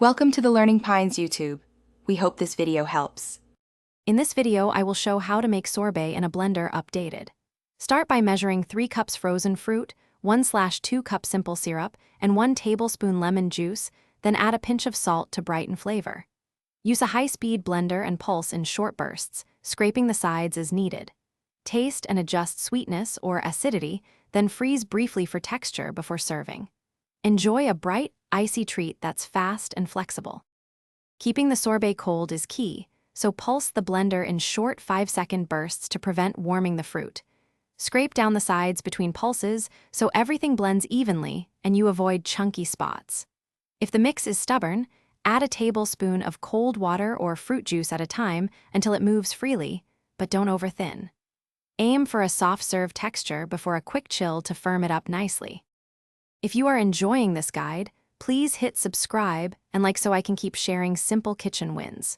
Welcome to the Learning Pines YouTube. We hope this video helps. In this video, I will show how to make sorbet in a blender updated. Start by measuring 3 cups frozen fruit, 1/2 cup simple syrup, and 1 tablespoon lemon juice, then add a pinch of salt to brighten flavor. Use a high-speed blender and pulse in short bursts, scraping the sides as needed. Taste and adjust sweetness or acidity, then freeze briefly for texture before serving. Enjoy a bright, icy treat that's fast and flexible. Keeping the sorbet cold is key, so pulse the blender in short 5-second bursts to prevent warming the fruit. Scrape down the sides between pulses so everything blends evenly and you avoid chunky spots. If the mix is stubborn, add a tablespoon of cold water or fruit juice at a time until it moves freely, but don't overthin. Aim for a soft serve texture before a quick chill to firm it up nicely. If you are enjoying this guide, please hit subscribe and like so I can keep sharing simple kitchen wins.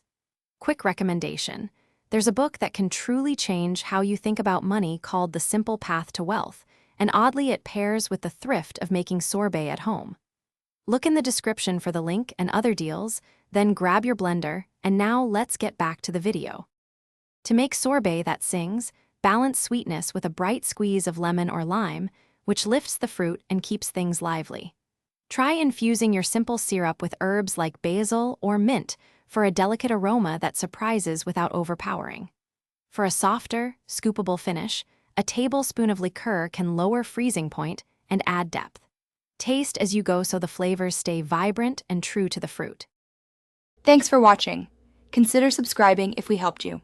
Quick recommendation: there's a book that can truly change how you think about money called The Simple Path to Wealth, and oddly it pairs with the thrift of making sorbet at home. Look in the description for the link and other deals, then grab your blender, and now let's get back to the video. To make sorbet that sings, balance sweetness with a bright squeeze of lemon or lime, which lifts the fruit and keeps things lively. Try infusing your simple syrup with herbs like basil or mint for a delicate aroma that surprises without overpowering. For a softer, scoopable finish, a tablespoon of liqueur can lower freezing point and add depth. Taste as you go so the flavors stay vibrant and true to the fruit. Thanks for watching. Consider subscribing if we helped you.